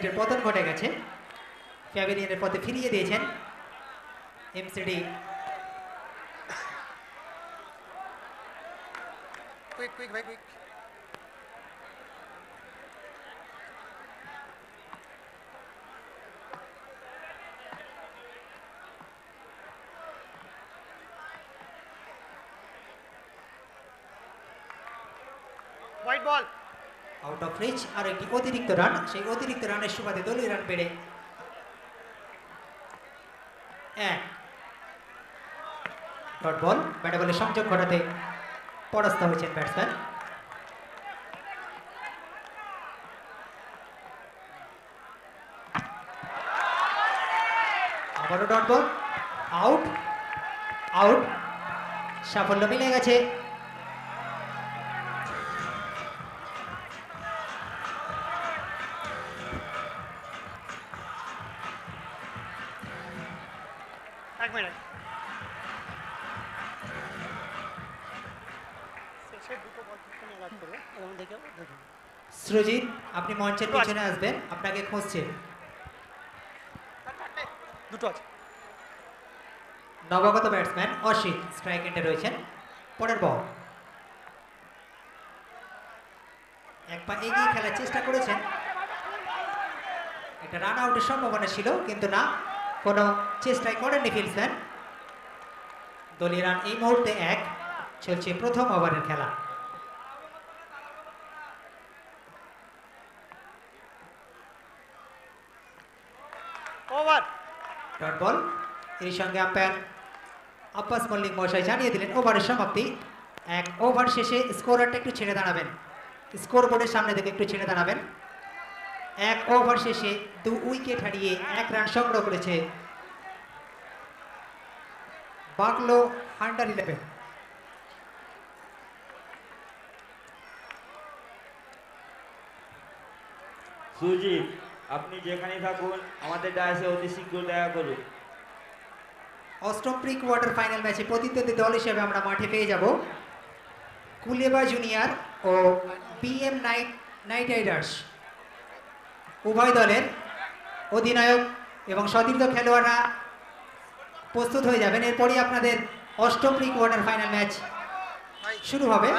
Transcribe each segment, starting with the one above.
উইকেটের পতন ঘটে গেছে। প্যাভিলিয়নের পথে ফিরিয়ে দিয়েছেন এমসিডি। কুইক ভাই quick. White ball, out of reach. আর একটি অতিরিক্ত রান, সেই অতিরিক্ত রানের সুবাদে দলীয় রান বেড়ে 1। ডট বল, ব্যাটে বলে সংযোগ ঘটাতে পরাস্ত হয়েছেন ব্যাটসম্যান। আবারও ডট বল, আউট। আউট, সাফল্য মিলে গেছে। এক মিনিট। শেষের দুটো বল থেকে নিয়ে রাখ করে এবং দেখে দেখুন। সৃজিত, আপনি মঞ্চের পিছনে আসবেন, আপনাকে খুঁজছে। দুটো আছে। নবাগত ব্যাটসম্যান অসিত স্ট্রাইক এন্ডে রয়েছেন। পরের বল, এক পা এগিয়ে খেলার চেষ্টা করেছেন। একটা রান আউটের সম্ভাবনা ছিল, কিন্তু না, কোনো চেষ্টাই করেননি ফিল্ডসম্যান। দলীয় রান এই মুহূর্তে 1। চলছে প্রথম ওভারের খেলা। ওভার। ডট বল, এর সঙ্গে আম্পায়ার আব্বাস মল্লিক মহাশয় জানিয়ে দিলেন ওভারের সমাপ্তি। 1 ওভার শেষে স্কোরারটা একটু ছেড়ে দাঁড়াবেন, স্কোর বোর্ডের সামনে থেকে একটু ছেড়ে দাঁড়াবেন। 1 ওভার শেষে 2 উইকেট হারিয়ে 1 রান সংগ্রহ করেছে বাগলো আন্ডার-11। সুজিত, আপনি যেখানে থাকুন আমাদের ডায়াসে অতি শীঘ্র দেখা করুন। অষ্টম প্রি কোয়ার্টার ফাইনাল ম্যাচে প্রতিদ্বন্দ্বী দল হিসেবে আমরা মাঠে পেয়ে যাব কুলেবা জুনিয়র ও বিএম নাইট রাইডার্স। উভয় দলের অধিনায়ক এবং সতীর্থ খেলোয়াড়রা প্রস্তুত হয়ে যাবেন। এরপরই আপনাদের অষ্টম প্রি কোয়ার্টার ফাইনাল ম্যাচ শুরু হবে।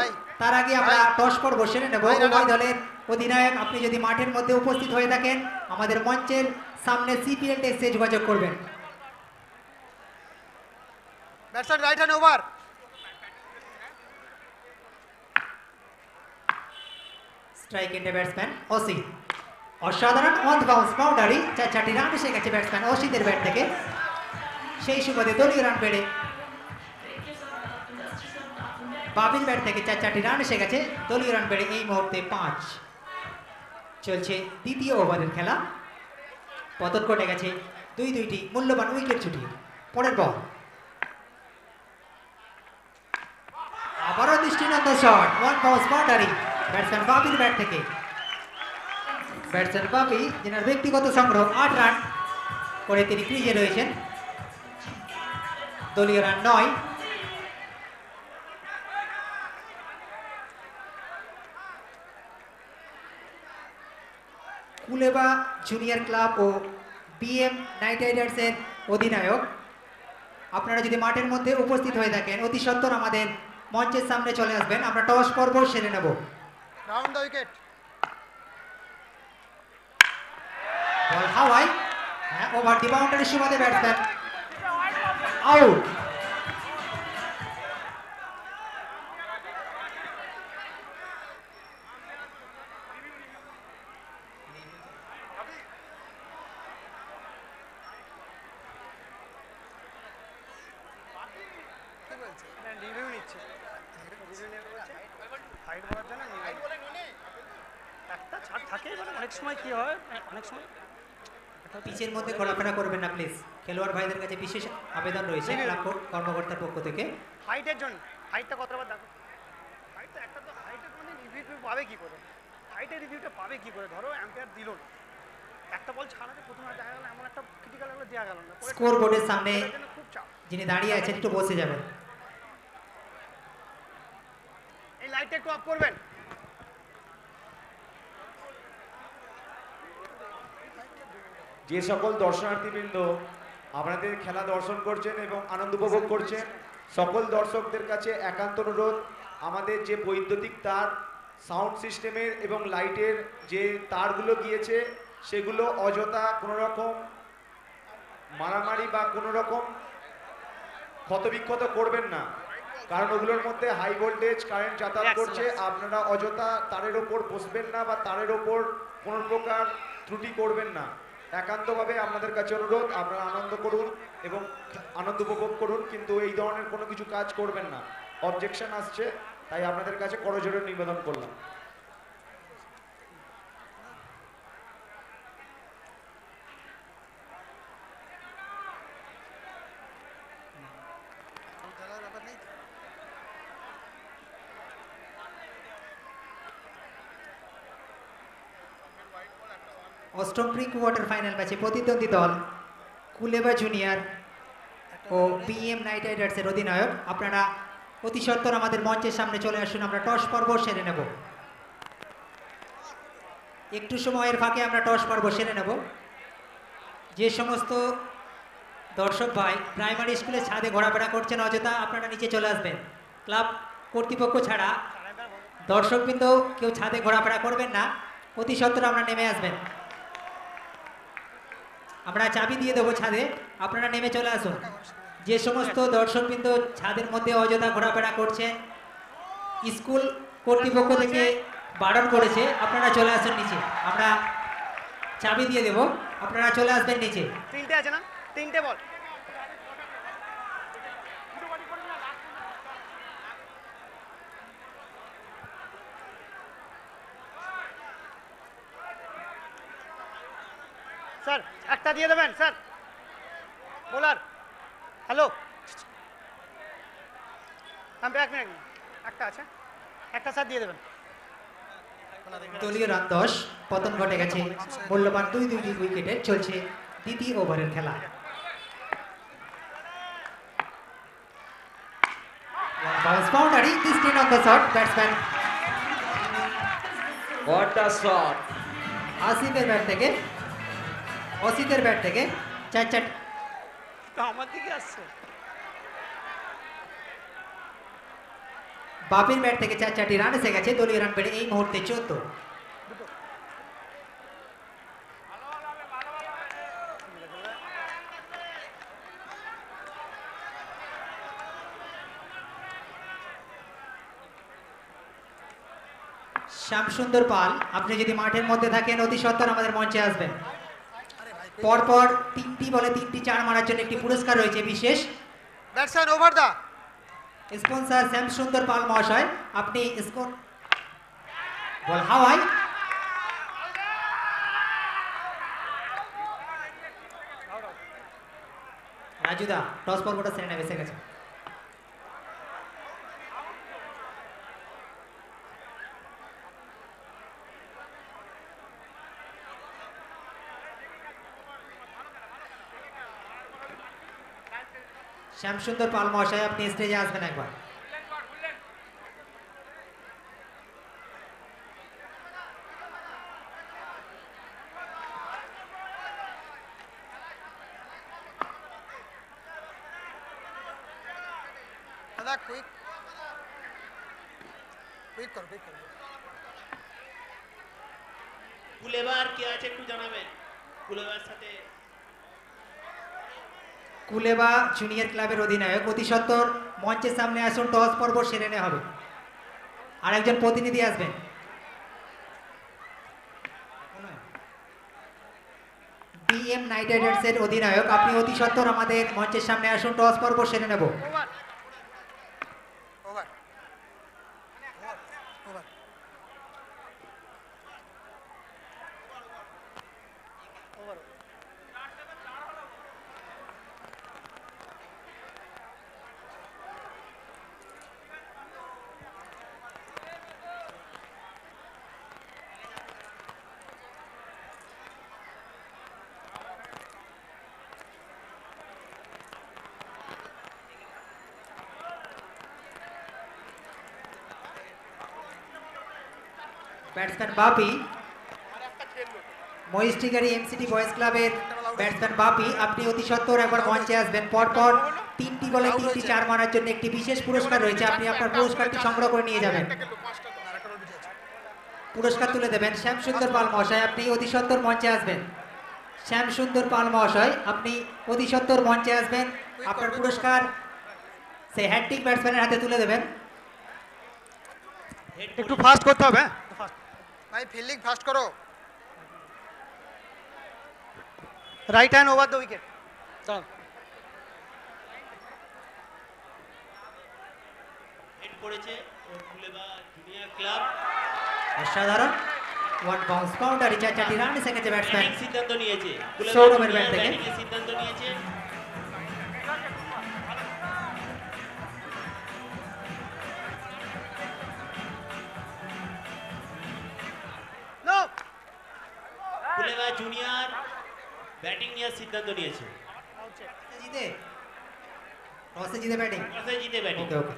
তার আগে আমরা টস পর্ব সেরে নেব। উভয় দলের অধিনায়ক, আপনি যদি মাঠের মধ্যে উপস্থিত হয়ে থাকেন আমাদের মঞ্চের সামনে সিপিএল ডেস্কে যোগাযোগ করবেন। Batsman right hand over. Strike এন্ডে ব্যাটসম্যান অসিত। অসাধারণ অন বাউন্স বাউন্ডারি, 4টি রান এসে গেছে ব্যাটসম্যান অসিতের ব্যাট থেকে। সেই সুবাদে দলীয় রান বেড়ে বাবির ব্যাট থেকে 4টি রান এসে গেছে। দলীয় রান বেড়ে এই মুহূর্তে 5। চলছে দ্বিতীয় ওভারের খেলা। পতন ঘটে গেছে 2টি মূল্যবান উইকেট ছুটি। পরের বল, আবারও দৃষ্টিনন্দন shot, one bounce boundary batsman বাবির ব্যাট থেকে। ব্যাটসম্যান বাবি, যেনার ব্যক্তিগত সংগ্রহ 8 রান করে তিনি ক্রিজে রয়েছেন। দলীয় রান 9। কুলেবা জুনিয়র ক্লাব ও বিএম নাইট রাইডার্সের অধিনায়ক, আপনারা যদি মাঠের মধ্যে উপস্থিত হয়ে থাকেন অতি সত্বর আমাদের মঞ্চের সামনে চলে আসবেন। আমরা টস পর্ব সেরে নেব। Round the wicket. বল হাওয়ায়, হ্যাঁ, ওভার দি বাউন্ডারির সুবাদে ব্যাটসম্যান আউট। রিভিউ নিচ্ছে। হাইট বলার জন্য একটা ছাড় থাকে। মানে অনেক সময় কি হয়, অনেক সময় পিচের মধ্যে ঘোরাফেরা করবেন না প্লিজ। খেলোয়াড় ভাইদের কাছে বিশেষ আবেদন রয়েছে ক্লাব কর্মকর্তার পক্ষ থেকে। হাইটের জন্য। হাইটটা কতবার দেখো। হাইটটা একটা তো হাইটের মানে রিভিউ পাবে কি করে? হাইটের রিভিউটা পাবে কি করে? ধরো অ্যাম্পায়ার দিল না, একটা বল ছাড়াতে প্রথমে দেখা গেল এমন একটা ক্রিটিক্যাল লেভেলে দেওয়া গেল না। স্কোর বোর্ডের সামনে খুব চাপ। যিনি দাঁড়িয়ে আছেন একটু বসে যাবেন। এই লাইটটা একটু অফ করবেন। যে সকল দর্শনার্থীবৃন্দ আপনাদের খেলা দর্শন করছেন এবং আনন্দ উপভোগ করছেন, সকল দর্শকদের কাছে একান্ত অনুরোধ, আমাদের যে বৈদ্যুতিক তার, সাউন্ড সিস্টেমের এবং লাইটের যে তারগুলো গিয়েছে সেগুলো অযথা কোনো রকম মারামারি বা কোনো রকম ক্ষতবিক্ষত করবেন না, কারণ ওগুলোর মধ্যে হাই ভোল্টেজ কারেন্ট যাতায়াত করছে। আপনারা অযথা তারের ওপর বসবেন না বা তারের ওপর কোনো প্রকার ত্রুটি করবেন না। একান্তভাবে আপনাদের কাছে অনুরোধ, আপনারা আনন্দ করুন এবং আনন্দ উপভোগ করুন, কিন্তু এই ধরনের কোনো কিছু কাজ করবেন না। অবজেকশন আসছে, তাই আপনাদের কাছে করজোড়ে নিবেদন করলাম। অষ্টম প্রি কোয়ার্টার ফাইনাল ম্যাচে প্রতিদ্বন্দ্বী দল কুলেবা জুনিয়র ও বিএম নাইট রাইডার্সের অধিনায়ক। আপনারা অতি সত্বর আমাদের মঞ্চের সামনে চলে আসুন, আমরা টস পর্ব সেরে নেব। একটু সময়ের ফাঁকে আমরা টস পর্ব সেরে নেব। যে সমস্ত দর্শক ভাই প্রাইমারি স্কুলের ছাদে ঘোরাফেরা করছেন অযথা আপনারা নিচে চলে আসবেন। ক্লাব কর্তৃপক্ষ ছাড়া দর্শকবৃন্দ কেউ ছাদে ঘোরাফেরা করবেন না, অতি সত্বর আমরা নেমে আসবেন। আমরা চাবি দিয়ে দেবো ছাদে, আপনারা নেমে চলে আসুন। যে সমস্ত দর্শকবৃন্দ ছাদের মধ্যে অযথা ঘোরাফেরা করছে, স্কুল কর্তৃপক্ষ থেকে বারণ করেছে, আপনারা চলে আসুন নিচে। আমরা চাবি দিয়ে দেবো, আপনারা চলে আসবেন নিচে। তিনটে আছে না, তিনটে বল। স্যার একটা দিয়ে দেবেন স্যার, বোলার। হ্যালো, আমি এক মিনিট, একটা আছে, একটা স্যার দিয়ে দেবেন। দলীয় রান 10, পতন ঘটে গেছে মূল্যবান দুইটি উইকেটে। চলছে দ্বিতীয় ওভারের খেলা। Bounce boundary, this did on the shot, batsman What a shot! আসিফের ব্যাট থেকে, অসিতের ব্যাট থেকে 4 তো আমার দিকে আসছে। বাপির ব্যাট থেকে 4টি রান এসে গেছে। দলীয় রান বেড়ে এই মুহূর্তে 14। শ্যামসুন্দর পাল, আপনি যদি মাঠের মধ্যে থাকেন অতি সত্বর আমাদের মঞ্চে আসবেন। পরপর 3টি বলে 3টি 4 মারার জন্য একটি পুরস্কার রয়েছে বিশেষ। ব্যাটসম্যান ওভার দা। স্পন্সর শ্যামসুন্দর পাল মহাশয়, আপনি স্কোর বল হাওয়াই। রাজুদা টস পর্বটা সেরে নেবে, এসে গেছে। শ্যামসুন্দর পাল মহাশয়, আপনি স্টেজে আসবেন একবার। দাদা কুইক কুইক করো, কুইক করো। কুলেবার কে আছে একটু জানাবেন। কুলেবার সাথে কুলেবা জুনিয়র ক্লাবের অধিনায়ক, অতি সত্বর মঞ্চের সামনে আসুন, টস পর্ব সেরে নেওয়া হবে। আর একজন প্রতিনিধি আসবেন। বিএম নাইট রাইডার্সের অধিনায়ক, আপনি অতি সত্বর আমাদের মঞ্চের সামনে আসুন, টস পর্ব সেরে নেব। Over over over. Over batsman Bapi, Mahishtigari MCT boys ক্লাবের ব্যাটসম্যান বাপি, আপনি অতি সত্বর একবার মঞ্চে আসবেন। পরপর 3টি বলে 3টি 4 মারার জন্য একটি বিশেষ পুরস্কার রয়েছে, আপনি আপনার পুরস্কারটি সংগ্রহ করে নিয়ে যাবেন। পুরস্কার তুলে দেবেন। শ্যামসুন্দর পাল মহাশয়, আপনি অতি সত্বর মঞ্চে আসবেন। শ্যামসুন্দর পাল মহাশয়, আপনি অতি সত্বর মঞ্চে আসবেন, আপনার পুরস্কার সেই হ্যাট্রিক ব্যাটসম্যানের হাতে তুলে দেবেন। একটু ফাস্ট করতে হবে, হ্যাঁ ফাস্ট। ভাই ফিল্ডিং ফাস্ট করো। Right hand over the wicket. দাঁড়ান। হেড পড়েছে ফুলেবা জুনিয়র ক্লাব। অসাধারণ ওয়ান বাউন্স বাউন্ডারি, 4টি রান এসেছে ব্যাটসম্যান ব্যাটিং সিদ্ধান্ত নিয়েছে ফুলেবা সৌরভের ব্যাট জুনিয়র থেকে। ব্যাটিং এর সিদ্ধান্ত নিয়েছে। নো ফুলেবা জুনিয়র ব্যাটিং নেওয়ার সিদ্ধান্ত নিয়েছে। জিতে টসে জিতে ব্যাটিং। টসে জিতে ব্যাটিং। ওকে ওকে।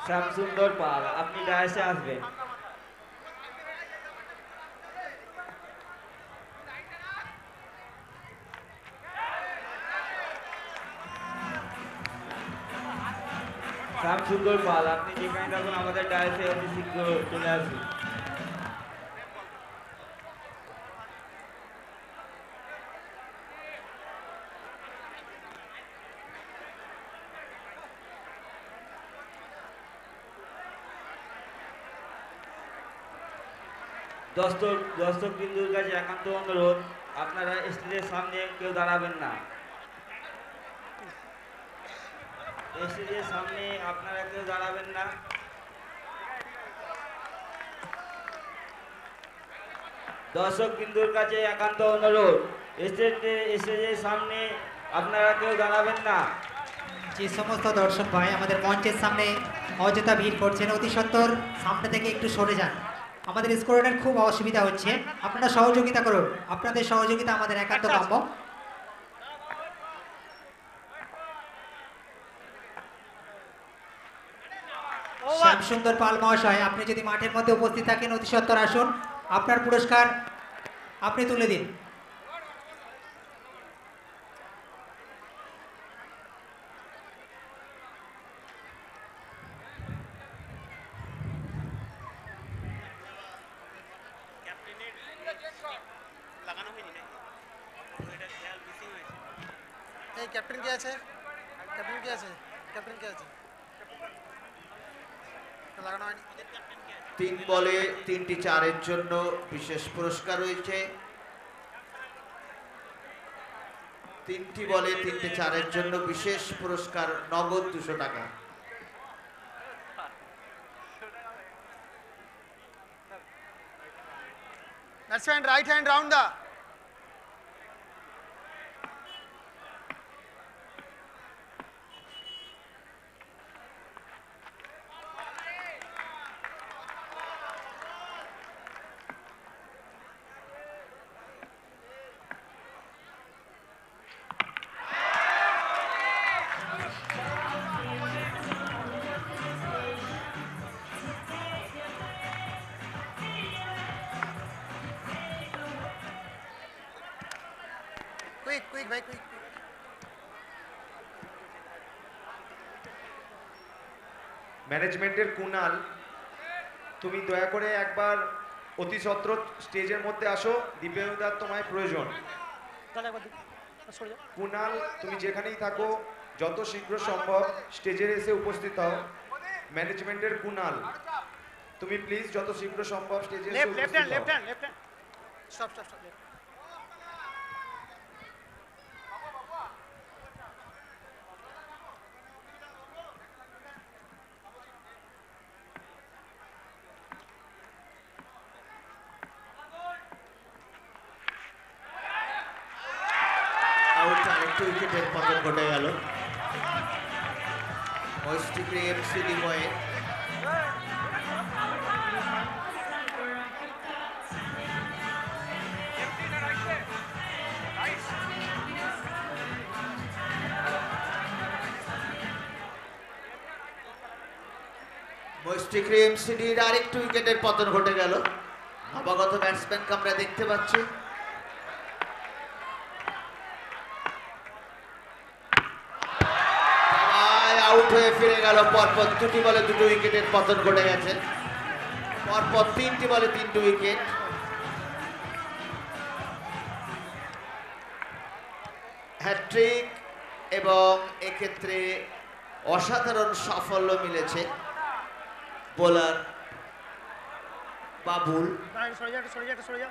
শ্যামসুন্দর পাল, আপনি ডায়াসে আসবেন। শ্যামসুন্দর পাল, আপনি যেখানে থাকুন আমাদের ডায়াসে অতি শীঘ্র চলে আসবেন। দর্শক বিন্দুর কাছে একান্ত অনুরোধ, আপনারা স্টেজের সামনে কেউ দাঁড়াবেন না। স্টেজের সামনে আপনারা কেউ দাঁড়াবেন না। দর্শক বিন্দুর কাছে একান্ত অনুরোধ, স্টেজের সামনে আপনারা কেউ দাঁড়াবেন না। যে সমস্ত দর্শক ভাই আমাদের মঞ্চের সামনে অযথা ভিড় করছেন, অতি সত্বর সামনে থেকে একটু সরে যান। আমাদের স্কোরের খুব অসুবিধা হচ্ছে, আপনারা সহযোগিতা করুন, আপনাদের সহযোগিতা আমাদের একান্ত কাম্য। শ্যামসুন্দর পাল মহাশয়, আপনি যদি মাঠের মধ্যে উপস্থিত থাকেন অতি সত্বর আসুন, আপনার পুরস্কার আপনি তুলে দিন। লাগানো হয়নি নাকি? এটা খেয়াল মিসিং হয়েছে। এই ক্যাপ্টেন কে আছে? ক্যাপ্টেন কে আছে? ক্যাপ্টেন কে আছে? লাগানো হয়নি। 3 বলে 3টি 4-এর জন্য বিশেষ পুরস্কার রয়েছে। 3টি বলে 3টে 4-এর জন্য বিশেষ পুরস্কার, নগদ 200 টাকা। ব্যাটসম্যান রাইট হ্যান্ড রাউন্ড দা। কুইক ভাই কুইক। ম্যানেজমেন্টের কুনাল, তুমি দয়া করে একবার অতি সত্বর স্টেজের মধ্যে আসো, দীপেন্দার তোমায় প্রয়োজন। তাহলে একবার দেখি সরে যাও। কুনাল, তুমি যেখানেই থাকো যত শীঘ্র সম্ভব স্টেজে এসে উপস্থিত হও। ম্যানেজমেন্টের কুনাল, তুমি প্লিজ যত শীঘ্র সম্ভব স্টেজে এসে লেফট উপস্থিত হ্যান্ড হও। Left hand left hand. Stop stop stop. Out, আরেকটি উইকেটের পতন ঘটে গেল ওয়েস্টিগ্রি এফসি লিময়ে। মৈষ্টিক্রি এমসিডির আরেকটু উইকেটের পতন ঘটে গেল। নবাগত ব্যাটসম্যানকে আমরা দেখতে পাচ্ছি। আউট হয়ে ফিরে গেল। পরপর 2টি বলে 2টি উইকেটের পতন ঘটে গেছে। পরপর 3টি বলে 3টি উইকেট। হ্যাট্রিক এবং এক্ষেত্রে অসাধারণ সাফল্য মিলেছে বোলার বাবুল। সরে যা, সরে যা, সরে যা,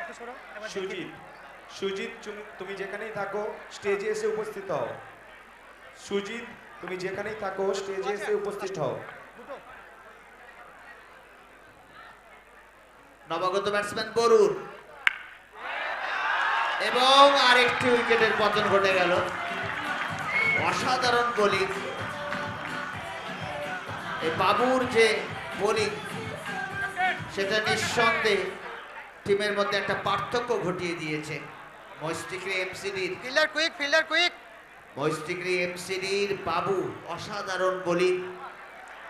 একটু সরো। এবার সুজিত, সুজিত তুমি যেখানেই থাকো স্টেজে এসে উপস্থিত হও। সুজিত, তুমি যেখানেই থাকো স্টেজে এসে উপস্থিত হও। দুটো নবাগত ব্যাটসম্যান বরুণ এবং আরেকটি উইকেটের পতন ঘটে গেল। অসাধারণ বোলিং। এই বাবুর যে বোলিং সেটা নিঃসন্দেহে টিমের মধ্যে একটা পার্থক্য ঘটিয়ে দিয়েছে। মৈষ্টিক্রি এমসিডির ফিল্ডার কুইক, ফিল্ডার কুইক। মৈষ্টিক্রি এমসিডির বাবু অসাধারণ বোলিং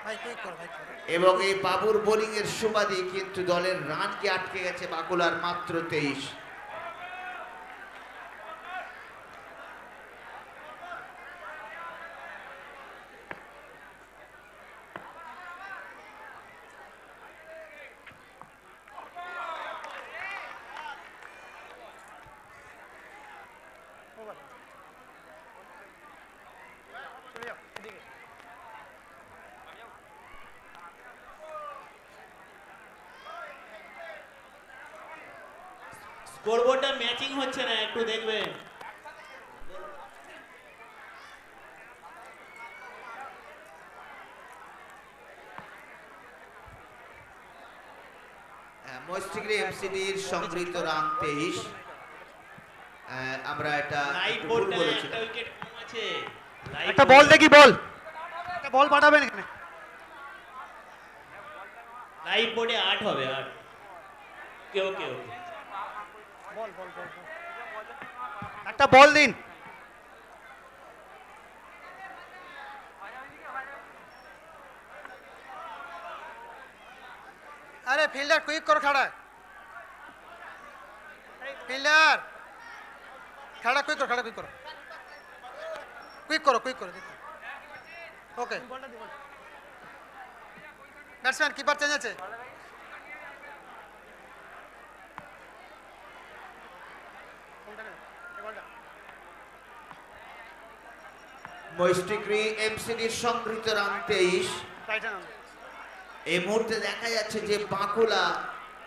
ভাই কুইক কর, ভাই কর। এবং এই বাবুর বোলিং এর সুবাদে কিন্তু দলের রানকে আটকে গেছে বাকুলার মাত্র 23। ওভার। চলে যাও এদিকে। স্কোরবোর্ডটা ম্যাচিং হচ্ছে না, একটু দেখবেন। মৈষ্টিক্রি এমসিডির সংগৃহীত রান 23। আমরা এটা লাইভ একটু ভুল বোর্ডটা বলেছিলাম। একটা উইকেট কম আছে। লাইভ একটা বল দেখি, বল। একটা বল পাঠাবেন এখানে। লাইভ বোর্ডে 8 হবে, 8। কেউ কেউ বল বল বল বল। একটা বল দিন। আরে ফিল্ডার কুইক করো, খাড়া ফিল্ডার, খাড়া কুইক করো, খাড়া কুইক করো, কুইক করো, কুইক করো। ওকে, বলটা দিন। ব্যাটসম্যান কিপার চেঞ্জ আছে। বলটা দিন, এই বলটা। মৈষ্টিক্রি এমসিডির সংগৃহীত রান 23। Right hand. এই মুহূর্তে দেখা যাচ্ছে যে বাঁকুড়া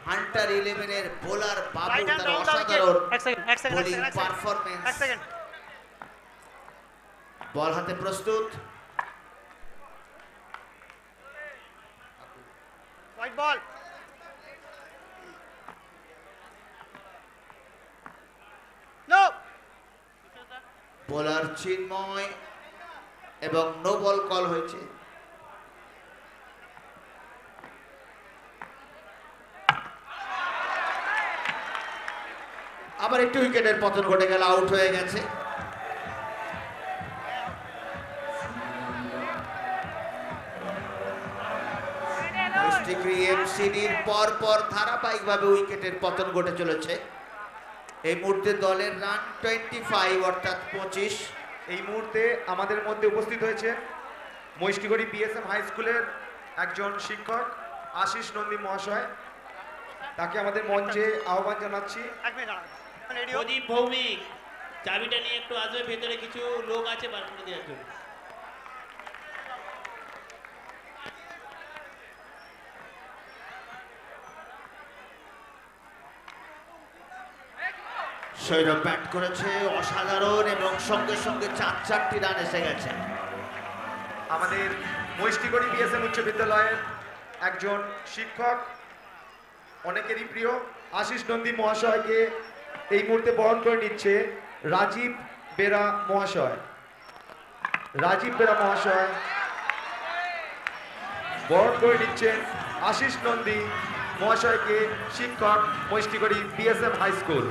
হান্টার 11-এর বোলার বাবু রাইট হ্যান্ড তার রাউন্ড উইকেট। অসাধারণ এক সেকেন্ড, এক সেকেন্ড, বোলিং এক সেকেন্ড। পারফরম্যান্স। এক সেকেন্ড। বল হাতে প্রস্তুত। White ball. নো। বোলার চিন্ময় এবং নো বল কল হয়েছে। আবার একটু উইকেটের পতন ঘটে গেল, আউট হয়ে গেছে। মৈষ্টিক্রি এমসিডির পর পর ধারাবাহিকভাবে উইকেটের পতন ঘটে চলেছে। এই মুহূর্তে দলের রান 25 অর্থাৎ 25। এই মুহূর্তে আমাদের মধ্যে উপস্থিত হয়েছে মৈষ্টিগড়ি বিএসএম হাই স্কুলের একজন শিক্ষক আশিস নন্দী মহাশয়। তাকে আমাদের মঞ্চে আহ্বান জানাচ্ছি। এক মিনিট দাঁড়ান। রেডিও। প্রদীপ ভৌমিক চাবিটা নিয়ে একটু আসবে, ভেতরে কিছু লোক আছে বার করে দেওয়ার জন্য। সৈরভ ব্যাট করেছে অসাধারণ এবং সঙ্গে সঙ্গে 4টি রান এসে গেছে। আমাদের মৈষ্টিগড়ি বিএসএম উচ্চ বিদ্যালয়ের একজন শিক্ষক, অনেকেরই প্রিয় আশিস নন্দী মহাশয়কে এই মুহূর্তে বরণ করে নিচ্ছে রাজীব বেরা মহাশয়। রাজীব বেরা মহাশয় বরণ করে নিচ্ছেন আশিস নন্দী মহাশয়কে, শিক্ষক মৈষ্টিগড়ি বিএসএম হাই স্কুল।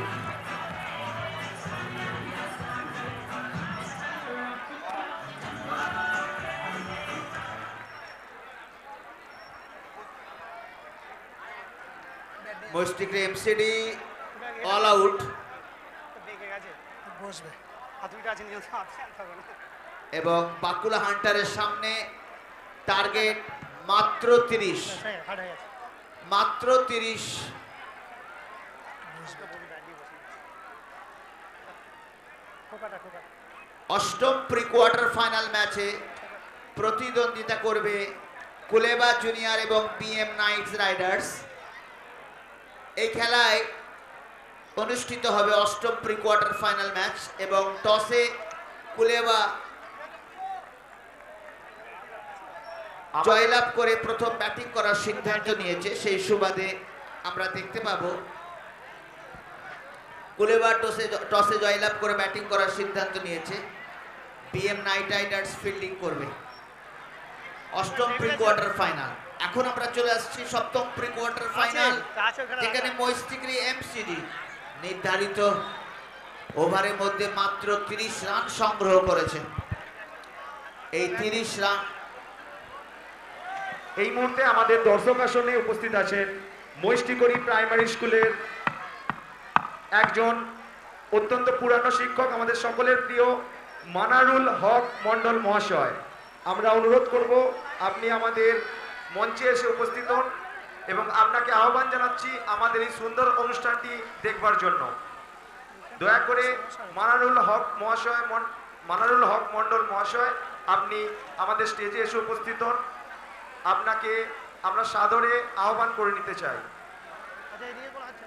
মস্তিষ্ক এমসিডি অল আউট দেখে গেছে বসবে হাতুড়িটা আছে নিয়ে থাকবে না এবং বাকুলা হান্টারের সামনে টার্গেট মাত্র 30 হাট হয়ে গেছে মাত্র 30 খোকাটা খোকাটা অষ্টম প্রি কোয়ার্টার ফাইনাল ম্যাচে প্রতিদ্বন্দ্বিতা করবে কুলেবা জুনিয়র এবং বিএম নাইটস রাইডার্স। এই খেলায় অনুষ্ঠিত হবে অষ্টম প্রি কোয়ার্টার ফাইনাল ম্যাচ এবং টসে কুলেবা জয়লাভ করে প্রথম ব্যাটিং করার সিদ্ধান্ত নিয়েছে। সেই সুবাদে আমরা দেখতে পাবো কুলেবা টসে জয়লাভ করে ব্যাটিং করার সিদ্ধান্ত নিয়েছে। বিএম নাইট রাইডার্স ফিল্ডিং করবে অষ্টম প্রি কোয়ার্টার ফাইনাল। এখন আমরা চলে আসছি সপ্তম প্রি কোয়ার্টার ফাইনাল, যেখানে মস্তিষ্কী এমসিডি নির্ধারিত ওভারের মধ্যে মাত্র 30 রান সংগ্রহ করেছে। এই 30 রান এই মুহূর্তে আমাদের দর্শক আসনে উপস্থিত আছেন মহিষ্টিকড়ি প্রাইমারি স্কুলের একজন অত্যন্ত পুরানো শিক্ষক, আমাদের সকলের প্রিয় মানারুল হক মন্ডল মহাশয়। আমরা অনুরোধ করব আপনি আমাদের মঞ্চে এসে উপস্থিত হন এবং আপনাকে আহ্বান জানাচ্ছি আমাদের এই সুন্দর অনুষ্ঠানটি দেখবার জন্য। দয়া করে মানারুল হক মন্ডল মহাশয় আপনি আমাদের স্টেজে এসে উপস্থিত হন। আপনাকে আমরা সাদরে আহ্বান করে নিতে চাই। আচ্ছা এদিকে বলা হচ্ছে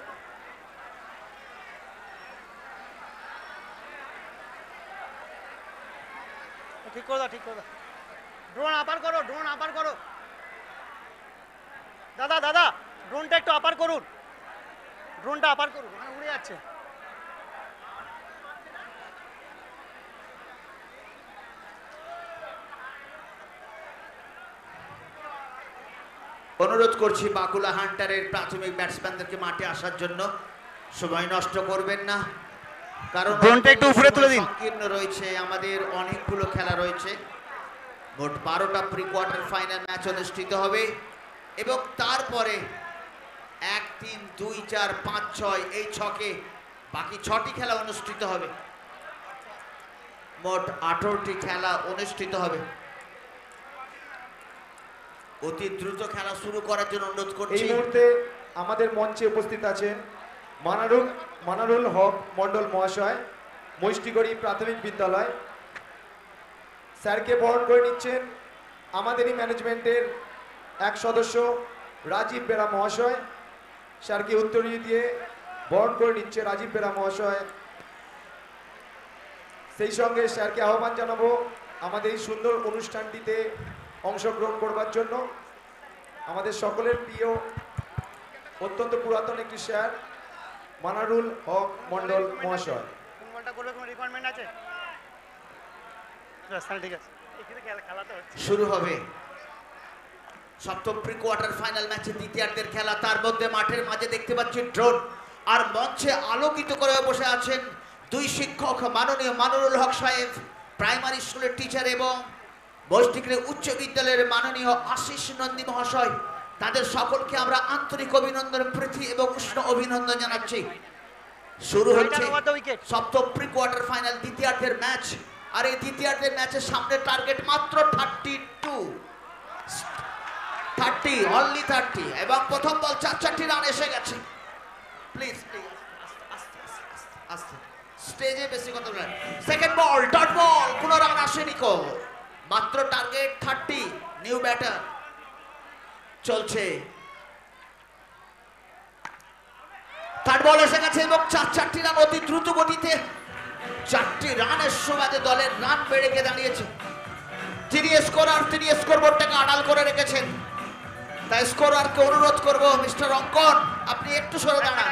ঠিক করে দাও ঠিক করে দাও ড্রোন আপার করো ড্রোন আপার করো দাদা দাদা ড্রোনটা একটু আপার করুন ড্রোনটা আপার করুন ওখানে উড়ে যাচ্ছে অনুরোধ করছি বাকুলা হান্টারের প্রাথমিক ব্যাটসম্যানদেরকে মাঠে আসার জন্য। সময় নষ্ট করবেন না, কারণ ড্রোনটা একটু উপরে তুলে দিন। সংকীর্ণ রয়েছে, আমাদের অনেকগুলো খেলা রয়েছে। মোট 12টা প্রি কোয়ার্টার ফাইনাল ম্যাচ অনুষ্ঠিত হবে এবং তারপরে 1, 3, 2, 4, 5, 6 এই ছকে বাকি 6টি খেলা অনুষ্ঠিত হবে। মোট 18টি খেলা অনুষ্ঠিত হবে। অতি দ্রুত খেলা শুরু করার জন্য অনুরোধ এই করছি। মুহূর্তে আমাদের মঞ্চে উপস্থিত আছেন মানারুল হক মন্ডল মহাশয়, মহিষ্টিকড়ি প্রাথমিক বিদ্যালয়। স্যারকে বরণ করে নিচ্ছেন আমাদেরই ম্যানেজমেন্টের এক সদস্য রাজীব বেরা মহাশয়। স্যারকে উত্তরীয় দিয়ে বরণ করে নিচ্ছে রাজীব বেরা মহাশয়। সেই সঙ্গে স্যারকে আহ্বান জানাবো আমাদের এই সুন্দর অনুষ্ঠানটিতে অংশগ্রহণ করবার জন্য। আমাদের সকলের প্রিয় অত্যন্ত পুরাতন একটি স্যার মানারুল হক মন্ডল মহাশয়। কোন বলটা করবে কোনো রিকোয়ারমেন্ট আছে ঠিক আছে এখানে খেলাতে হচ্ছে শুরু হবে সপ্তম প্রি কোয়ার্টার ফাইনাল ম্যাচে দ্বিতীয়ার্ধের খেলা। তার মধ্যে মাঠের মাঝে দেখতে পাচ্ছি ড্রোন, আর মঞ্চে আলোকিত করে বসে আছেন দুই শিক্ষক, মাননীয় মানারুল হক সাহেব প্রাইমারি স্কুলের টিচার এবং মহিষ্টিকড়ি উচ্চ বিদ্যালয়ের মাননীয় আশিস নন্দী মহাশয়। তাদের সকলকে আমরা আন্তরিক অভিনন্দন, প্রীতি এবং উষ্ণ অভিনন্দন জানাচ্ছি। শুরু হচ্ছে সপ্তম প্রি কোয়ার্টার ফাইনাল দ্বিতীয়ার্ধের ম্যাচ। আর এই দ্বিতীয়ার্ধের ম্যাচের সামনে টার্গেট মাত্র 30 অনলি 30 এবং প্রথম বল 4টি রান এসে গেছে। প্লিজ প্লিজ আস্তে স্টেজে বেশি কথা বলেন। সেকেন্ড বল ডট বল, কোনো রান আসেনি কো, মাত্র টার্গেট 30। নিউ ব্যাটার চলছে, থার্ড বল এসে গেছে এবং 4টি রান অতি দ্রুত গতিতে। 4টি রানের সুবাদে দলের রান বেড়ে গিয়ে দাঁড়িয়েছে। তিনি স্কোরবোর্ডটাকে আড়াল করে রেখেছেন, তাই স্কোরারকে অনুরোধ করব মিস্টার অঙ্কন আপনি একটু সরে দাঁড়ান।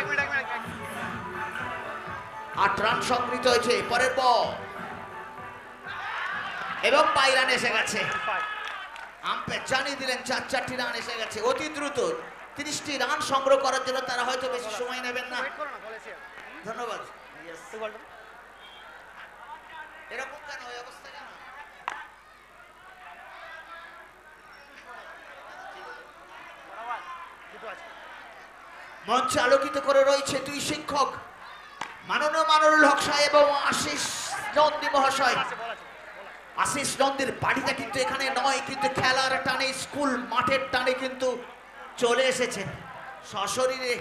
8 রান সংগৃহীত হয়েছে। পরের বল এবং 5 রান এসে গেছে। আম্পায়ার জানিয়ে দিলেন 4টি রান এসে গেছে। অতি দ্রুত 30টি রান সংগ্রহ করার জন্য তারা হয়তো বেশি সময় নেবেন না। ধন্যবাদ। এরকম কেন ওই অবস্থা কেন? মঞ্চে আলোকিত করে রয়েছে দুই শিক্ষক মাননীয় মানরুল হক সাহেব এবং আশিস নন্দী মহাশয়। আশিস নন্দীর বাড়িটা কিন্তু এখানে নয়, কিন্তু খেলার টানে, স্কুল মাঠের টানে কিন্তু চলে এসেছেন সশরীরে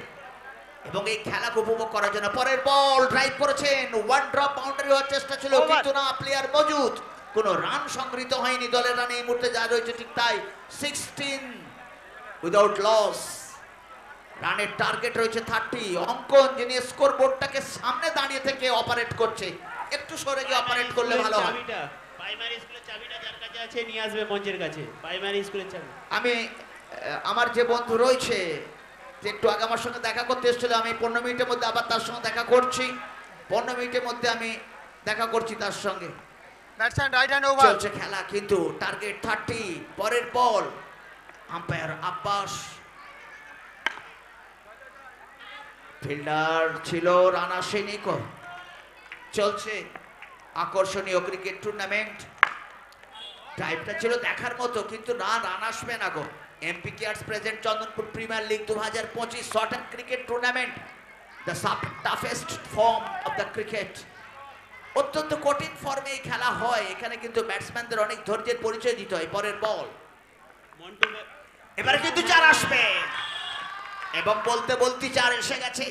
এবং এই খেলাকে উপভোগ করার জন্য। পরের বল ড্রাইভ করেছেন, ওয়ান ড্রপ বাউন্ডারি হওয়ার চেষ্টা ছিল, কিন্তু না, প্লেয়ার মজুদ, কোনো রান সংগৃহীত হয়নি দলের রানে। এই মুহূর্তে যা রয়েছে ঠিক তাই, 16 উইদাউট লস। রানের টার্গেট রয়েছে 30। অঙ্কন যিনি স্কোর বোর্ডটাকে সামনে দাঁড়িয়ে থেকে অপারেট করছে, একটু সরে গিয়ে অপারেট করলে ভালো হয়। প্রাইমারি স্কুলের চাবিটা যার কাছে আছে নিয়ে আসবে মঞ্চের কাছে, প্রাইমারি স্কুলের চাবি। আমি আমার যে বন্ধু রয়েছে যে একটু আগে আমার সঙ্গে দেখা করতে এসেছিল, আমি 15 মিনিটের মধ্যে আবার তার সঙ্গে দেখা করছি। 15 মিনিটের মধ্যে আমি দেখা করছি তার সঙ্গে। Batsman right hand over. চলছে খেলা, কিন্তু টার্গেট 30। পরের বল, আম্পায়ার আব্বাস, ফিল্ডার ছিল রানা সৈনিক। চলছে আকর্ষণীয় ক্রিকেট টুর্নামেন্ট। ড্রাইভটা ছিল দেখার মতো, কিন্তু না, রান আসবে না গো। MP cares present Chandanpur premier league 2025 short and cricket tournament, the toughest form of the cricket. অত্যন্ত কঠিন ফর্মে এই খেলা হয়। এখানে কিন্তু ব্যাটসম্যানদের অনেক ধৈর্যের পরিচয় দিতে হয়। পরের বল, মন্টু এবারে কিন্তু 4 আসবে এবং বলতে বলতে 4 এসে গেছে।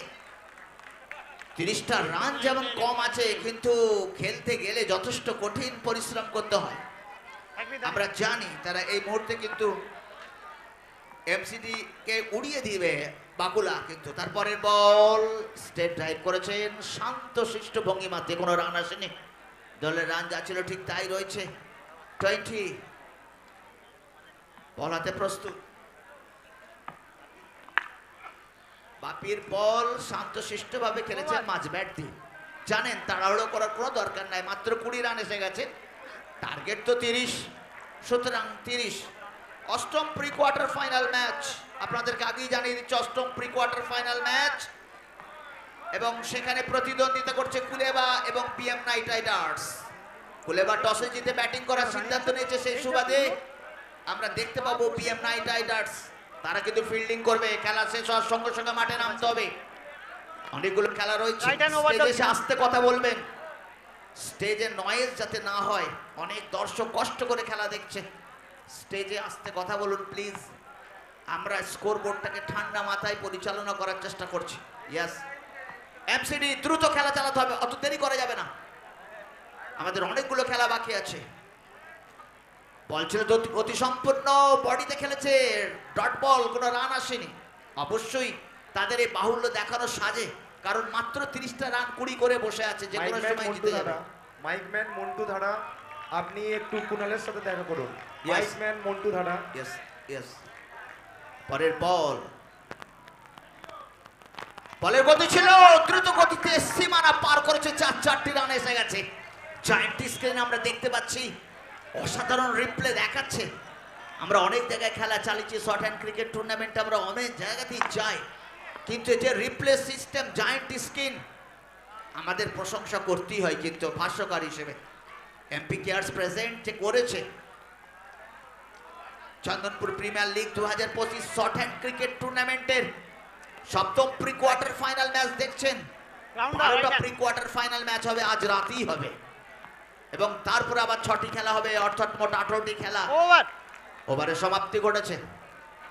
30টা রান যেমন কম আছে, কিন্তু খেলতে গেলে যথেষ্ট কঠিন পরিশ্রম করতে হয়। আমরা জানি তারা এই মুহূর্তে কিন্তু এমসিডি কে উড়িয়ে দিবে বাকুলা, কিন্তু তারপরের বল স্টেট ড্রাইভ করেছেন শান্ত শিষ্ট ভঙ্গিমাতে, কোনো রান আসেনি। দলের রান যা ছিল ঠিক তাই রয়েছে। 20 বল হাতে প্রস্তুত। বাপির বল শান্ত শিষ্ট ভাবে খেলেছেন মাঝ ব্যাট দিয়ে। জানেন তাড়াহুড়ো করার কোনো দরকার নাই, মাত্র 20 রান এসে গেছে, টার্গেট তো 30, সুতরাং 30। অষ্টম প্রি কোয়ার্টার ফাইনাল ম্যাচ, আপনাদেরকে আগেই জানিয়ে দিচ্ছি, অষ্টম প্রি কোয়ার্টার ফাইনাল ম্যাচ, এবং সেখানে প্রতিদ্বন্দ্বিতা করছে কুলেবা এবং পিএম নাইট রাইডার্স। কুলেবা টসে জিতে ব্যাটিং করার সিদ্ধান্ত নিয়েছে, সেই সুবাদে আমরা দেখতে পাবো পিএম নাইট রাইডার্স তারা কিন্তু ফিল্ডিং করবে। খেলা শেষ হওয়ার সঙ্গে সঙ্গে মাঠে নামতে হবে। অনেকগুলো খেলা রয়েছে, স্টেজে এসে আস্তে কথা বলবেন, স্টেজে নয়েজ যাতে না হয়। অনেক দর্শক কষ্ট করে খেলা দেখছে, স্টেজে আস্তে কথা বলুন প্লিজ। আমরা স্কোর বোর্ডটাকে ঠান্ডা মাথায় পরিচালনা করার চেষ্টা করছি। ইয়েস, এমসিডি দ্রুত খেলা চালাতে হবে, অত দেরি করা যাবে না, আমাদের অনেকগুলো খেলা বাকি আছে। বল ছিল অতি সম্পূর্ণ, বডিতে খেলেছে, ডট বল, কোনো রান আসেনি। অবশ্যই তাদের এই বাহুল্য দেখানো সাজে, কারণ মাত্র 30টা রান 20 করে বসে আছে, যে কোনো সময় জিতে যাবে। মাইকম্যান মন্টু ধারা, আপনি একটু কুনালের সাথে দেখা করুন। Yes. মাইকম্যান মন্টু ধারা। Yes yes. পরের বল, বলের গতি ছিল দ্রুত গতিতে, সীমানা পার করেছে, 4টি রান এসে গেছে। জায়ান্ট স্ক্রিনে আমরা দেখতে পাচ্ছি, অসাধারণ রিপ্লে দেখাচ্ছে। আমরা অনেক জায়গায় খেলা চালিয়েছি, শর্ট হ্যান্ড ক্রিকেট টুর্নামেন্টে আমরা অনেক জায়গাতেই যাই, কিন্তু এই যে রিপ্লে সিস্টেম, জায়ান্ট স্ক্রিন, আমাদের প্রশংসা করতেই হয় কিন্তু ভাষ্যকার হিসেবে। এমপি কেয়ার্স প্রেজেন্ট যে করেছে Chandanpur premier league 2025 short hand cricket টুর্নামেন্টের সপ্তম প্রি কোয়ার্টার ফাইনাল ম্যাচ দেখছেন। 12টা প্রি কোয়ার্টার ফাইনাল ম্যাচ হবে, আজ রাতেই হবে, এবং তারপরে আবার 6টি খেলা হবে, অর্থাৎ মোট 18টি খেলা। ওভারের সমাপ্তি ঘটেছে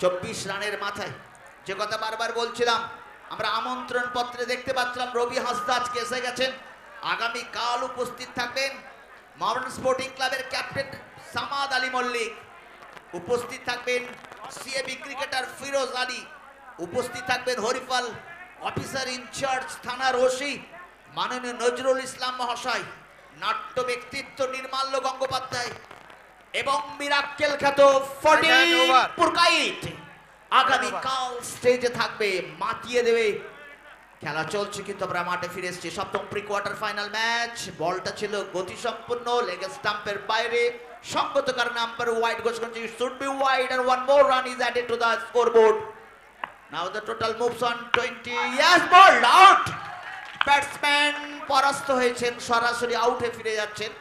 24 রানের মাথায়। যে কথা বারবার বলছিলাম, আমরা আমন্ত্রণ পত্রে দেখতে পাচ্ছিলাম রবি হাসদা আজকে এসে গেছেন, আগামী কাল উপস্থিত থাকবেন মডার্ন স্পোর্টিং ক্লাবের ক্যাপ্টেন সামাদ আলী মল্লিক, উপস্থিত থাকবেন সিএবি ক্রিকেটার ফিরোজ আলী, উপস্থিত থাকবেন হরিফাল অফিসার ইনচার্জ থানার ওসি মাননীয় নজরুল ইসলাম মহাশয়, নাট্য ব্যক্তিত্ব নির্মাল্য গঙ্গোপাধ্যায় এবং মিরাক্কেল খ্যাত ফটিক পুরকাইত আগামীকাল স্টেজে থাকবে, মাতিয়ে দেবে। খেলা চলছে, কিন্তু আমরা মাঠে ফিরে এসেছি। সপ্তম প্রি কোয়ার্টার ফাইনাল ম্যাচ, বলটা ছিল গতিসম্পন্ন, লেগ স্টাম্পের বাইরে, সঙ্গত কারণে আম্পায়ার ওয়াইড ঘোষণা করছে, it should be wide and one more run is added to the scoreboard. Now the total moves on 20। Yes, ball out. Batsman পরাস্ত হয়েছেন, সরাসরি আউটে ফিরে যাচ্ছেন।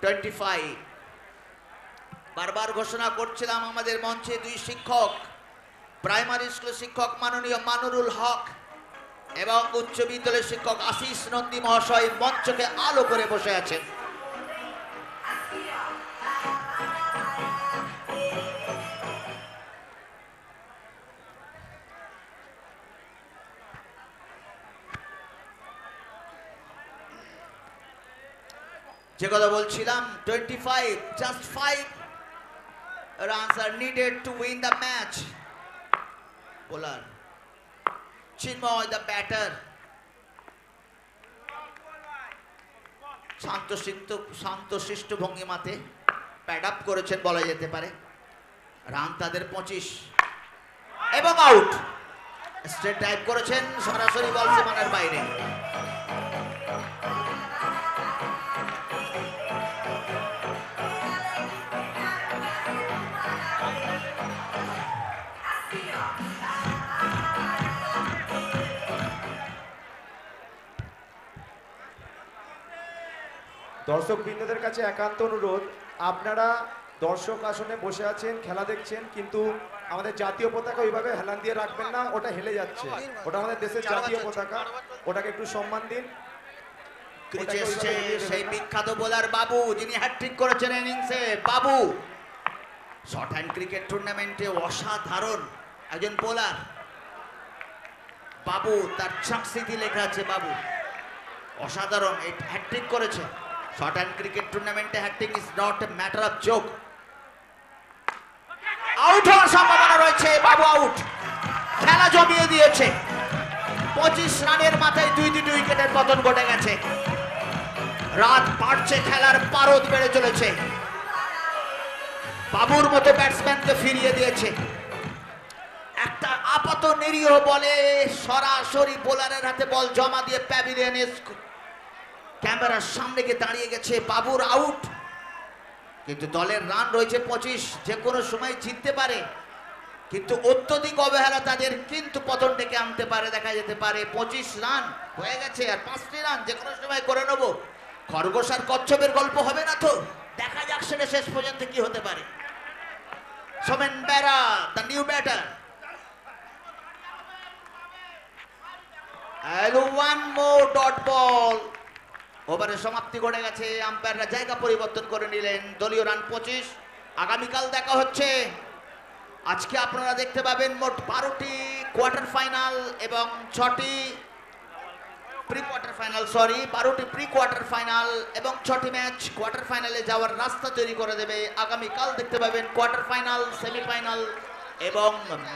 25। বারবার ঘোষণা করছিলাম আমাদের মঞ্চে দুই শিক্ষক প্রাইমারি স্কুলের শিক্ষক মাননীয় মানুরুল হক এবং উচ্চ বিদ্যালয়ের শিক্ষক আশিস নন্দী মহাশয় মঞ্চকে আলো করে বসে আছেন। যে কথা বলছিলাম 25 just 5 runs are needed to win the match. Bowler Chinmoy the batter শান্তশিষ্ট ভঙ্গিমাতে প্যাড আপ করেছেন বলা যেতে পারে। রান তাদের 25 এবং আউট। স্ট্রেট ড্রাইভ করেছেন, সরাসরি বল সীমানার বাইরে। দর্শক বৃন্দদের কাছে একান্ত অনুরোধ, আপনারা দর্শক আসনে বসে আছেন, খেলা দেখছেন, কিন্তু আমাদের জাতীয় পতাকা ওইভাবে হেলান দিয়ে রাখবেন না, ওটা হেলে যাচ্ছে। ওটা আমাদের দেশের জাতীয় পতাকা, ওটাকে একটু সম্মান দিন। ক্রিচে এসছে সেই বিখ্যাত বোলার বাবু, যিনি হ্যাট্রিক করেছেন ইনিংসে। বাবু শর্ট হ্যান্ড ক্রিকেট টুর্নামেন্টে অসাধারণ একজন বোলার। বাবু, তার চাকসিটি লেখা আছে বাবু, অসাধারণ এই হ্যাট্রিক করেছে। শর্ট হ্যান্ড ক্রিকেট টুর্নামেন্টে hat trick is not a matter of joke. Out হওয়ার সম্ভাবনা রয়েছে, বাবু আউট। খেলা জমিয়ে দিয়েছে। 25 রানের মাথায় দুটি উইকেটের পতন ঘটে গেছে। রাত বাড়ছে, খেলার পারদ বেড়ে চলেছে। বাবুর মতো ব্যাটসম্যানকে ফিরিয়ে দিয়েছে। একটা আপাত নিরীহ বলে সরাসরি বোলারের হাতে বল জমা দিয়ে প্যাভিলিয়নে ক্যামেরার সামনে গিয়ে দাঁড়িয়ে গেছে। বাবুর আউট, কিন্তু দলের রান রয়েছে 25, যে কোনো সময় জিততে পারে। কিন্তু অত্যধিক অবহেলা তাদের কিন্তু পতন ডেকে আনতে পারে, দেখা যেতে পারে। 25 রান হয়ে গেছে, আর 5টি রান যে কোনো সময় করে নেবো। খরগোশ আর কচ্ছপের গল্প হবে না তো, দেখা যাক সেটা শেষ পর্যন্ত কি হতে পারে। Somen Bera the new batter, one more dot ball। ওভারের সমাপ্তি ঘটে গেছে, আম্পায়াররা জায়গা পরিবর্তন করে নিলেন। দলীয় রান 25। আগামীকাল দেখা হচ্ছে। আজকে আপনারা দেখতে পাবেন মোট 12টি কোয়ার্টার ফাইনাল এবং 6টি প্রি কোয়ার্টার ফাইনাল, 12টি প্রি কোয়ার্টার ফাইনাল এবং 6টি ম্যাচ কোয়ার্টার ফাইনালে যাওয়ার রাস্তা তৈরি করে দেবে। আগামীকাল দেখতে পাবেন কোয়ার্টার ফাইনাল, সেমিফাইনাল এবং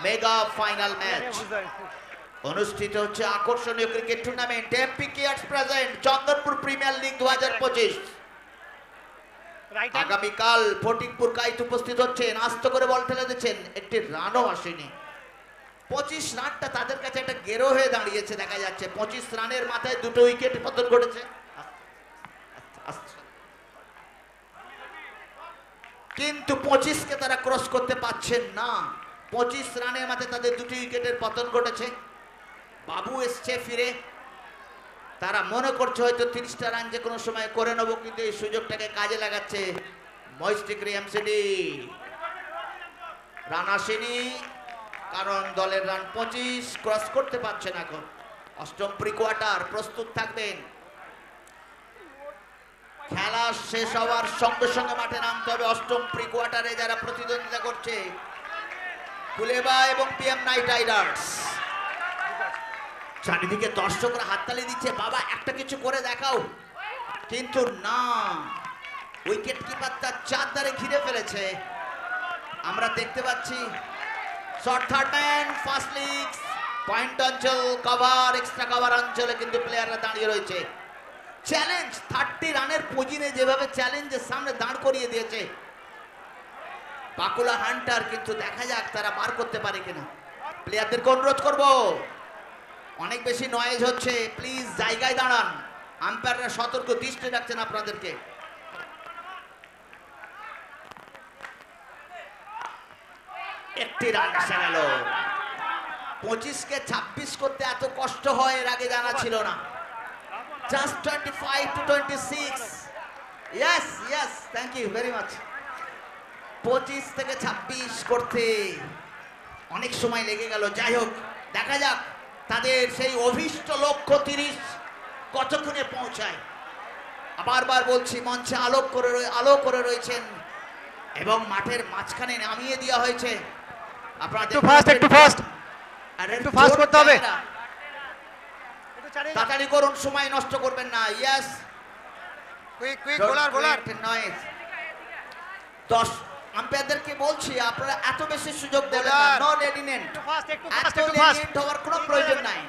মেগা ফাইনাল ম্যাচ অনুষ্ঠিত হচ্ছে। আকর্ষণীয় cricket tournament MP cares present Chandanpur premier league 2025। আগামীকাল ফটিকপুর কাইত উপস্থিত হচ্ছেন, আস্ত করে বল ঠেলে দিচ্ছেন, একটি রানও আসেনি। 25 রানটা তাদের কাছে একটা গেরো হয়ে দাঁড়িয়েছে দেখা যাচ্ছে। 25 রানের মাথায় দুটো উইকেট পতন ঘটেছে। কিন্তু 25কে তারা ক্রস করতে পারছেন না। 25 রানের মাথায় তাদের দুটি উইকেটের পতন ঘটেছে। বাবু এসছে ফিরে, তারা মনে করছে হয়তো 30টা রান যে কোনো সময় করে নেব, কিন্তু এই সুযোগটাকে কাজে লাগাচ্ছে ময়স্টিক এমসিডি। রান আসেনি কারণ দলের রান 25, ক্রস করতে পারছে না। এখন অষ্টম প্রি কোয়ার্টার, প্রস্তুত থাকবেন। খেলা শেষ হওয়ার সঙ্গে সঙ্গে মাঠে নামতে হবে। অষ্টম প্রি কোয়ার্টারে যারা প্রতিদ্বন্দ্বিতা করছে কুলেবা এবং পিএম নাইট রাইডার্স। চারিদিকে দর্শকরা হাততালি দিচ্ছে, বাবা একটা কিছু করে দেখাও, কিন্তু না, উইকেট কিপার তার চারধারে ঘিরে ফেলেছে। আমরা দেখতে পাচ্ছি short third man, first league, point অঞ্চল, কভার, এক্সট্রা কভার অঞ্চলে কিন্তু প্লেয়াররা দাঁড়িয়ে রয়েছে। চ্যালেঞ্জ 30 রানের পুঁজিনে যেভাবে চ্যালেঞ্জের সামনে দাঁড় করিয়ে দিয়েছে বাকুলা হান্টার, কিন্তু দেখা যাক তারা বার করতে পারে কিনা। প্লেয়ারদেরকে অনুরোধ করবো, অনেক বেশি নয়েজ হচ্ছে, প্লিজ জায়গায় দাঁড়ান। আম্পায়াররা সতর্ক দৃষ্টি রাখছেন আপনাদেরকে। একটি রান এসে গেল। 25কে 26 করতে এত কষ্ট হয় এর আগে জানা ছিল না। Just 25 to 26। Yes yes, thank you very much. 25 থেকে 26 করতে অনেক সময় লেগে গেল। যাই হোক, দেখা যাক তাদের সেই অভীষ্ট লক্ষ্য 30 কতক্ষণে পৌঁছায়। বারবার বলছি, মঞ্চে আলো করে রয়েছেন এবং মাঠের মাঝখানে নামিয়ে দেওয়া হয়েছে। আপনারা একটু ফাস্ট একটু ফাস্ট করতে হবে। একটু চালিয়ে যান। তাড়াতাড়ি করুন, সময় নষ্ট করবেন না। ইয়েস, কুইক বোলার 10 আম্পায়ারদেরকে বলছি, আপনারা এত বেশি সুযোগ দেবেন না। Bowler। নো লেডিনেন্ট, একটু ফাস্ট এত লেডিনেন্ট হওয়ার কোনো প্রয়োজন নাই।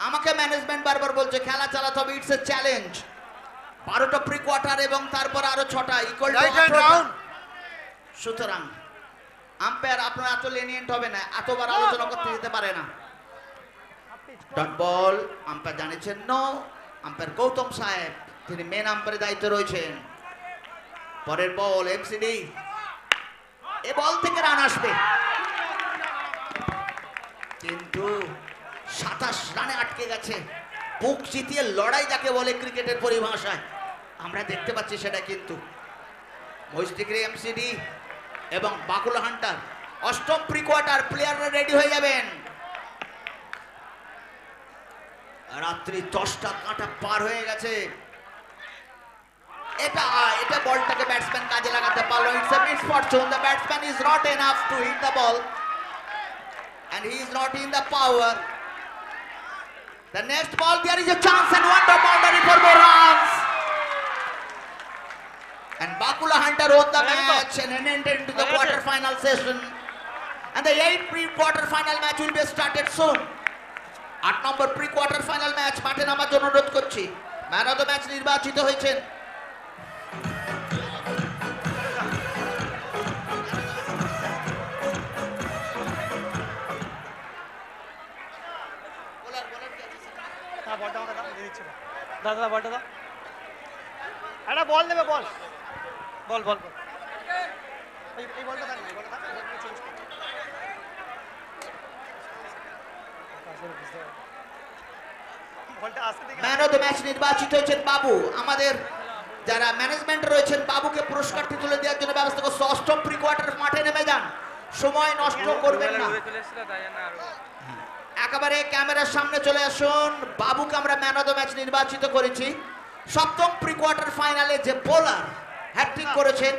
আমাকে ম্যানেজমেন্ট বারবার বলছে খেলা চালাতে হবে, ইটস এ চ্যালেঞ্জ। 12টা প্রি কোয়ার্টার এবং তারপর আরো 6টা ইকুয়াল রাইট হ্যান্ড রাউন্ড। সুতরাং আম্পায়ার আপনারা এত লেনিয়েন্ট হবে না, এতবার আলোচনা করতে যেতে পারে না। ডট বল, আম্পায়ার জানিয়েছেন নো। আম্পায়ার গৌতম সাহেব, তিনি মেন আম্পায়ারের দায়িত্বে রয়েছেন। পরের বল এমসিডি, এ বল থেকে রান আসবে, কিন্তু 27 রানে আটকে গেছে। বুক জিতিয়ে লড়াই যাকে বলে ক্রিকেটের পরিভাষায়, আমরা দেখতে পাচ্ছি সেটা। কিন্তু মহিষডিগ্রি এমসিডি এবং বাকুলা হান্টার, অষ্টম প্রি কোয়ার্টার, প্লেয়াররা রেডি হয়ে যাবেন। রাত্রি 10টা কাঁটা পার হয়ে গেছে। এটা বলটাকে ব্যাটসম্যান কাজে লাগাতে পারলো। It's a misfortune, the batsman is not enough to hit the ball and he is not in the power. The next ball, there is a chance and wonder boundary for more runs. And Bakula Hunter won the match and entered into the quarter-final session. And the 8th pre-quarter-final match will be started soon. 8 number pre-quarter-final match মাঠে নামার জন্য অনুরোধ করছি। Man of the match নির্বাচিত হয়েছেন বলটা আমাকে দাও, দিয়ে দিচ্ছি। দাদা বলটা দাও। একটা বল দেবে, বল এই বলটা থাক না, এই বলটা থাক, বলটা চেঞ্জ কর। বলটা আসতে দেখে ম্যান অফ দ্য ম্যাচ নির্বাচিত হয়েছেন বাবু। আমাদের যারা ম্যানেজমেন্ট রয়েছেন, বাবুকে পুরস্কারটি তুলে দেওয়ার জন্য ব্যবস্থা করছে। অষ্টম প্রি কোয়ার্টার মাঠে নেমে যান, সময় নষ্ট করবেন না। একেবারে ক্যামেরার সামনে চলে আসুন। বাবুকে আমরা ম্যান অফ দ্য ম্যাচ নির্বাচিত করেছি। সপ্তম প্রি কোয়ার্টার ফাইনালে যে বোলার হ্যাট্রিক করেছেন